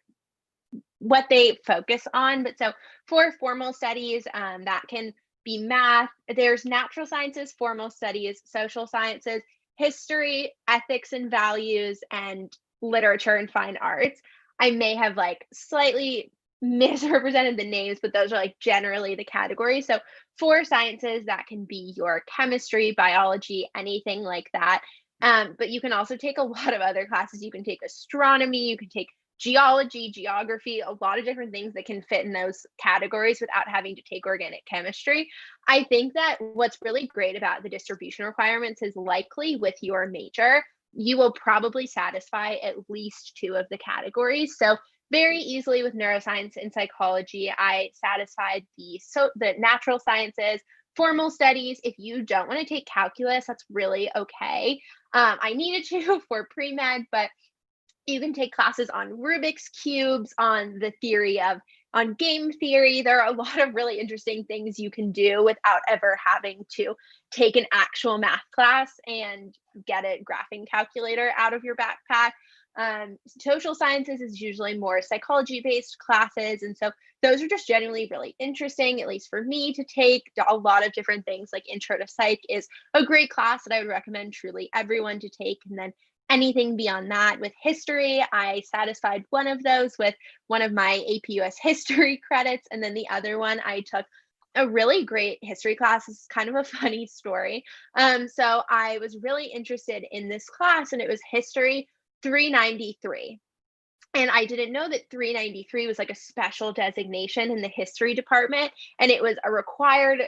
what they focus on. But so for formal studies, that can be math. There's natural sciences, formal studies, social sciences, history, ethics and values, and literature and fine arts. I may have like slightly misrepresented the names, but those are like generally the categories. So for sciences, that can be your chemistry, biology, anything like that. But you can also take a lot of other classes. You can take astronomy, you can take geology, geography, a lot of different things that can fit in those categories without having to take organic chemistry. I think that what's really great about the distribution requirements is likely with your major, you will probably satisfy at least 2 of the categories. So very easily with neuroscience and psychology, I satisfied the natural sciences, formal studies. If you don't want to take calculus, that's really okay. I needed to for pre-med, but you can take classes on Rubik's cubes, on the theory of, on game theory. There are a lot of really interesting things you can do without ever having to take an actual math class and get a graphing calculator out of your backpack. Social sciences is usually more psychology based classes. And so those are just generally really interesting, at least for me, to take. A lot of different things like Intro to Psych is a great class that I would recommend truly everyone to take. And then anything beyond that with history, I satisfied one of those with one of my AP US history credits. And then the other one, I took a really great history class. It's kind of a funny story. So I was really interested in this class, and it was History 393. And I didn't know that 393 was like a special designation in the history department, and it was a required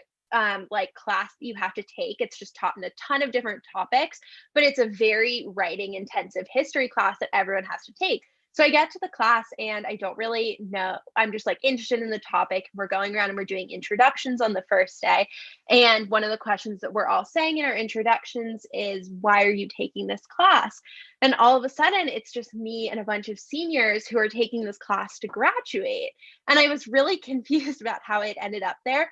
like class that you have to take. It's just taught in a ton of different topics, but it's a very writing intensive history class that everyone has to take. So I get to the class and I don't really know. I'm just like interested in the topic. We're going around and we're doing introductions on the first day. And one of the questions that we're all saying in our introductions is, why are you taking this class? And all of a sudden, it's just me and a bunch of seniors who are taking this class to graduate. And I was really confused about how it ended up there.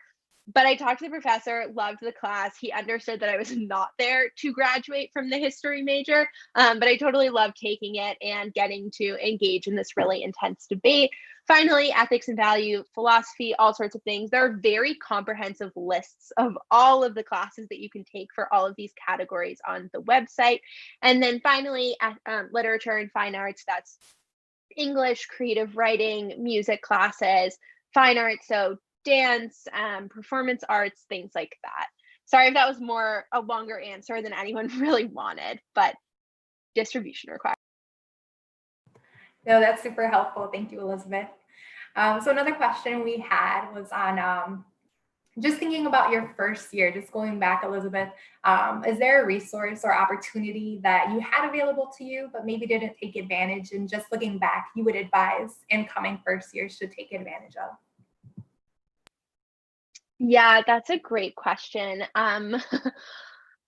But I talked to the professor, loved the class. He understood that I was not there to graduate from the history major, but I totally loved taking it and getting to engage in this really intense debate. Finally, ethics and value, philosophy, all sorts of things. There are very comprehensive lists of all of the classes that you can take for all of these categories on the website. And then finally, literature and fine arts, that's English, creative writing, music classes, fine arts, so dance, performance arts, things like that. Sorry if that was more a longer answer than anyone really wanted, but distribution required. No, that's super helpful. Thank you, Elizabeth. So another question we had was on just thinking about your first year, just going back, Elizabeth, is there a resource or opportunity that you had available to you, but maybe didn't take advantage? And just looking back, you would advise incoming first years should take advantage of? Yeah, that's a great question.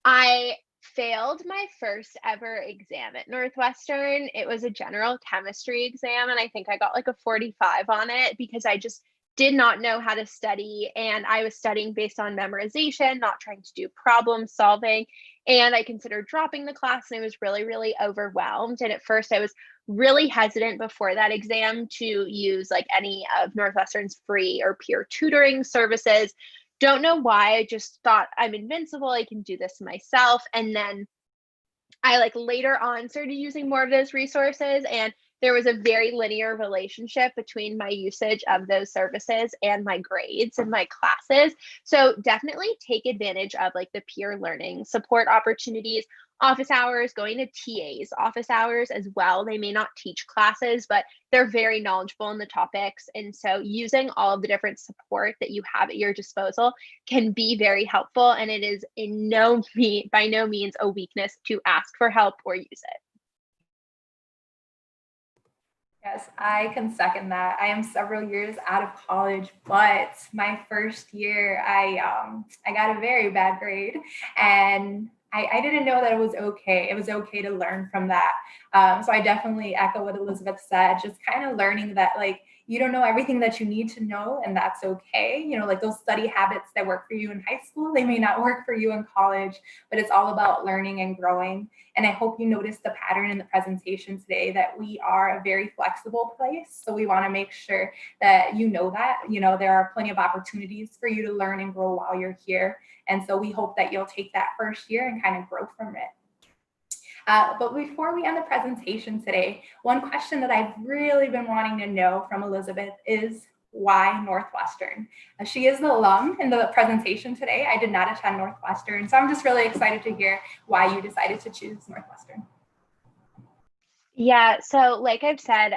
I failed my first ever exam at Northwestern. It was a general chemistry exam, and I think I got like a 45 on it because I just did not know how to study. And I was studying based on memorization, not trying to do problem solving. And I considered dropping the class, and I was really, really overwhelmed. And at first, I was really hesitant before that exam to use like any of Northwestern's free or peer tutoring services. Don't know why. I just thought I'm invincible. I can do this myself. And then I like later on started using more of those resources, and there was a very linear relationship between my usage of those services and my grades and my classes. So definitely take advantage of like the peer learning support opportunities, office hours, going to TA's office hours as well. They may not teach classes, but they're very knowledgeable in the topics. And so using all of the different support that you have at your disposal can be very helpful. And it is by no means a weakness to ask for help or use it. Yes, I can second that. I am several years out of college, but my first year, I got a very bad grade, and I didn't know that it was okay. It was okay to learn from that. So I definitely echo what Elizabeth said. Just kind of learning that like you don't know everything that you need to know, and that's okay. You know, like those study habits that work for you in high school, they may not work for you in college, but it's all about learning and growing. And I hope you noticed the pattern in the presentation today that we are a very flexible place. So we want to make sure that you know that, you know, there are plenty of opportunities for you to learn and grow while you're here. And so we hope that you'll take that first year and kind of grow from it. But before we end the presentation today, one question that I've really been wanting to know from Elizabeth is, why Northwestern? She is the alum in the presentation today. I did not attend Northwestern, so I'm just really excited to hear why you decided to choose Northwestern. Yeah, so like I've said,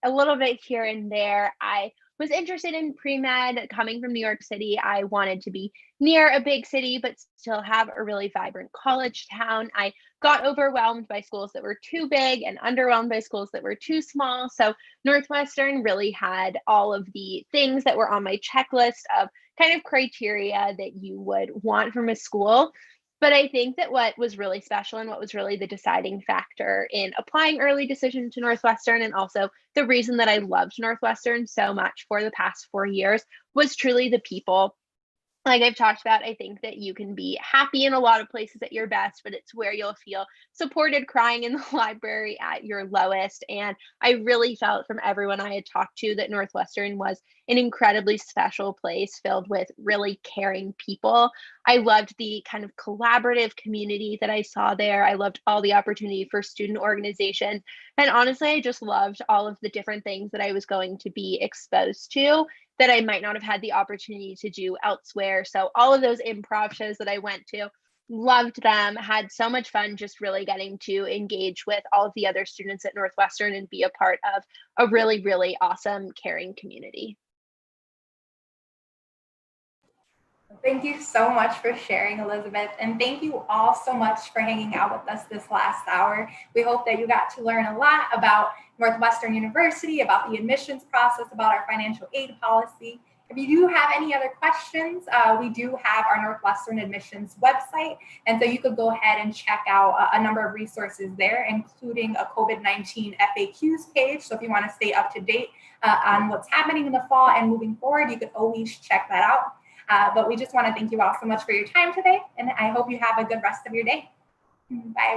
a little bit here and there, I was interested in pre-med. Coming from New York City, I wanted to be near a big city, but still have a really vibrant college town. I got overwhelmed by schools that were too big and underwhelmed by schools that were too small. So Northwestern really had all of the things that were on my checklist of kind of criteria that you would want from a school. But I think that what was really special and what was really the deciding factor in applying early decision to Northwestern, and also the reason that I loved Northwestern so much for the past 4 years, was truly the people. Like I've talked about, I think that you can be happy in a lot of places at your best, but it's where you'll feel supported crying in the library at your lowest. And I really felt from everyone I had talked to that Northwestern was an incredibly special place filled with really caring people. I loved the kind of collaborative community that I saw there. I loved all the opportunity for student organization. And honestly, I just loved all of the different things that I was going to be exposed to that I might not have had the opportunity to do elsewhere. So all of those improv shows that I went to, loved them, had so much fun just really getting to engage with all of the other students at Northwestern and be a part of a really, really awesome, caring community. Thank you so much for sharing, Elizabeth. And thank you all so much for hanging out with us this last hour. We hope that you got to learn a lot about Northwestern University, about the admissions process, about our financial aid policy. If you do have any other questions, we do have our Northwestern admissions website. And so you could go ahead and check out a number of resources there, including a COVID-19 FAQs page. So if you want to stay up to date on what's happening in the fall and moving forward, you could always check that out. But we just want to thank you all so much for your time today, and I hope you have a good rest of your day. Bye.